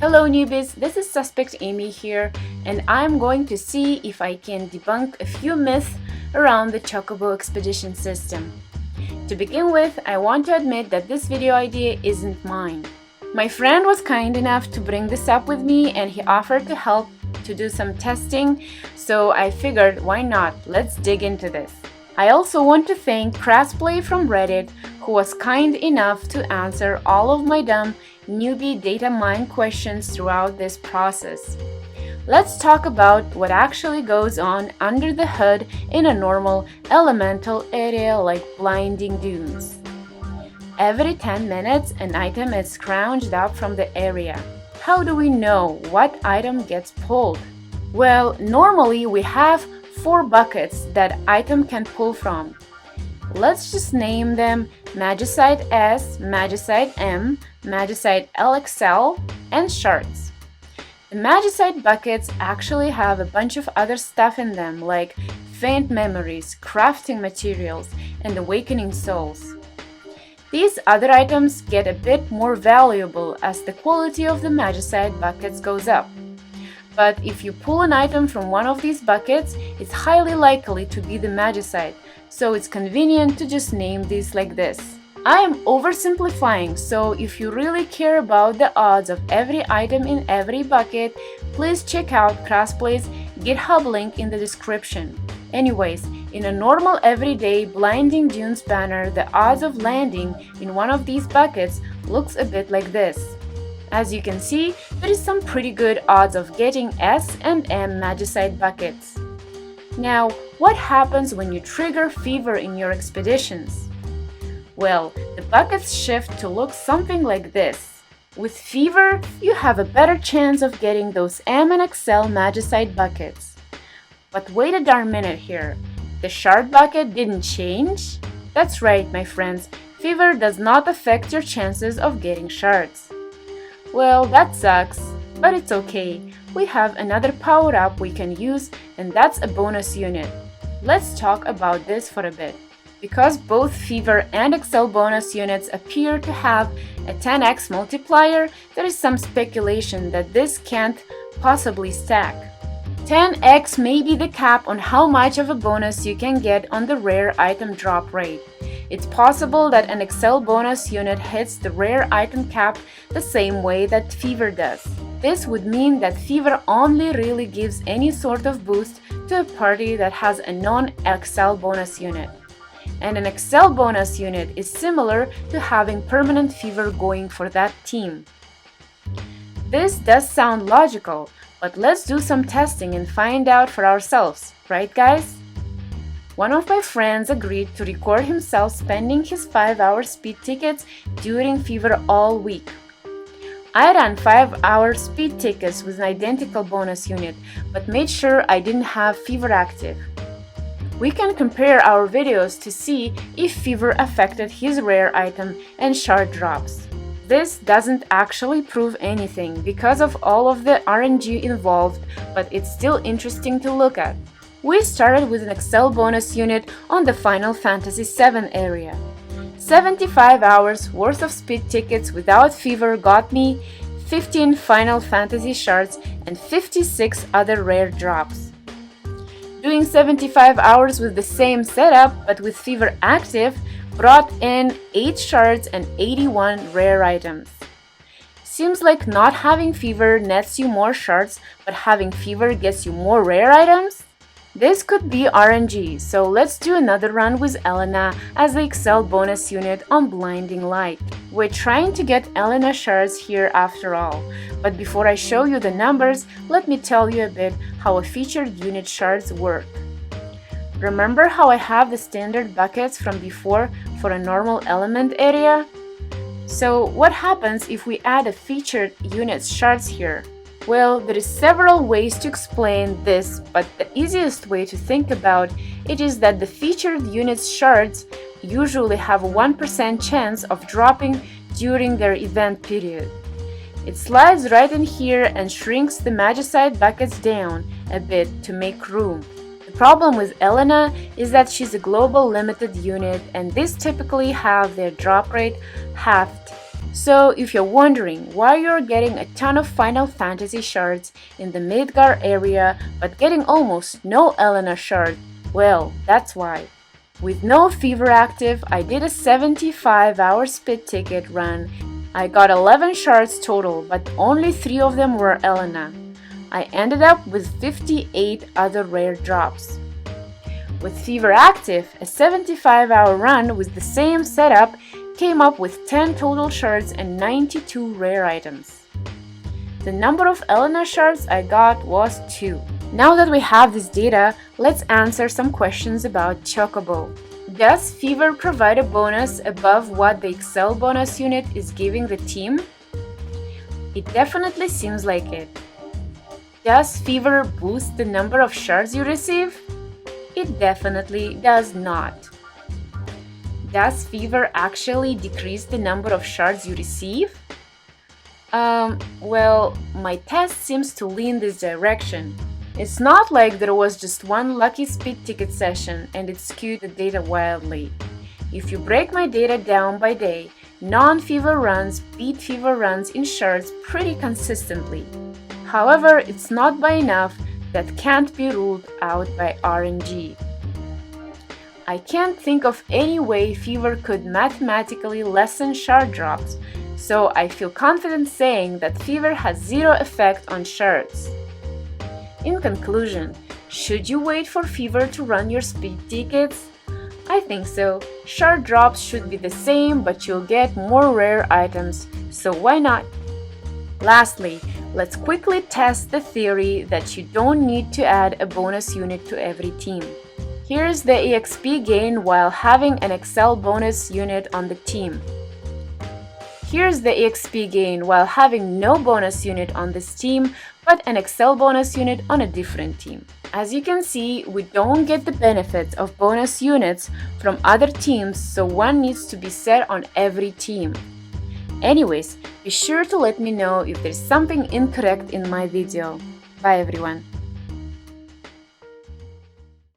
Hello newbies, this is Suspect Amy here, and I'm going to see if I can debunk a few myths around the Chocobo expedition system. To begin with, I want to admit that this video idea isn't mine. My friend was kind enough to bring this up with me and he offered to help to do some testing, so I figured why not, let's dig into this. I also want to thank KrazPlay from Reddit, who was kind enough to answer all of my dumb newbie data mine questions throughout this process. Let's talk about what actually goes on under the hood in a normal elemental area like blinding dunes. Every 10 minutes an item is scrounged up from the area. How do we know what item gets pulled? Well, normally we have 4 buckets that item can pull from. Let's just name them Magicite S, Magicite M, Magicite LXL, and Shards. The Magicite buckets actually have a bunch of other stuff in them like faint memories, crafting materials, and awakening souls. These other items get a bit more valuable as the quality of the Magicite buckets goes up. But if you pull an item from one of these buckets, it's highly likely to be the Magicite, so it's convenient to just name these like this. I am oversimplifying, so if you really care about the odds of every item in every bucket, please check out KrazPlay's Github link in the description. Anyways, in a normal everyday Blinding Dunes banner, the odds of landing in one of these buckets looks a bit like this. As you can see, there is some pretty good odds of getting S and M Magicite buckets. Now, what happens when you trigger Fever in your expeditions? Well, the buckets shift to look something like this. With Fever, you have a better chance of getting those M and XL Magicite buckets. But wait a darn minute here. The Shard bucket didn't change? That's right, my friends. Fever does not affect your chances of getting shards. Well, that sucks, but it's okay. We have another power-up we can use, and that's a bonus unit. Let's talk about this for a bit. Because both Fever and XL bonus units appear to have a 10x multiplier, there is some speculation that this can't possibly stack. 10x may be the cap on how much of a bonus you can get on the rare item drop rate. It's possible that an XL bonus unit hits the rare item cap the same way that Fever does. This would mean that Fever only really gives any sort of boost to a party that has a non-XL bonus unit. And an XL bonus unit is similar to having permanent Fever going for that team. This does sound logical, but let's do some testing and find out for ourselves, right guys? One of my friends agreed to record himself spending his 5-hour speed tickets during Fever all week. I ran 5-hour speed tickets with an identical bonus unit, but made sure I didn't have Fever active. We can compare our videos to see if Fever affected his rare item and shard drops. This doesn't actually prove anything because of all of the RNG involved, but it's still interesting to look at. We started with an XL bonus unit on the Final Fantasy VII area. 75 hours worth of speed tickets without Fever got me 15 Final Fantasy shards and 56 other rare drops. Doing 75 hours with the same setup but with Fever active brought in 8 shards and 81 rare items. Seems like not having Fever nets you more shards, but having Fever gets you more rare items? This could be RNG, so let's do another run with Elena as the XL bonus unit on Blinding Light. We're trying to get Elena shards here after all, but before I show you the numbers, let me tell you a bit how a featured unit shards work. Remember how I have the standard buckets from before for a normal element area? So what happens if we add a featured unit's shards here? Well, there is several ways to explain this, but the easiest way to think about it is that the featured unit's shards usually have a 1% chance of dropping during their event period. It slides right in here and shrinks the Magicite buckets down a bit to make room. The problem with Elena is that she's a global limited unit and these typically have their drop rate halved. So if you're wondering why you're getting a ton of Final Fantasy shards in the Midgar area but getting almost no Elena shard, well, that's why. With no fever active, I did a 75-hour speed ticket run. I got 11 shards total, but only 3 of them were Elena. I ended up with 58 other rare drops. With fever active, a 75-hour run with the same setup came up with 10 total shards and 92 rare items. The number of Elena shards I got was 2. Now that we have this data, let's answer some questions about Chocobo. Does Fever provide a bonus above what the Excel bonus unit is giving the team? It definitely seems like it. Does Fever boost the number of shards you receive? It definitely does not. Does Fever actually decrease the number of shards you receive? Well, my test seems to lean this direction. It's not like there was just one lucky speed ticket session and it skewed the data wildly. If you break my data down by day, non-fever runs beat fever runs in shards pretty consistently. However, it's not by enough that can't be ruled out by RNG. I can't think of any way fever could mathematically lessen shard drops, so I feel confident saying that fever has zero effect on shards. In conclusion, should you wait for fever to run your speed tickets? I think so. Shard drops should be the same, but you'll get more rare items, so why not? Lastly, let's quickly test the theory that you don't need to add a bonus unit to every team. Here's the EXP gain while having an Excel bonus unit on the team. Here's the EXP gain while having no bonus unit on this team, but an Excel bonus unit on a different team. As you can see, we don't get the benefits of bonus units from other teams, so one needs to be set on every team. Anyways, be sure to let me know if there's something incorrect in my video. Bye everyone!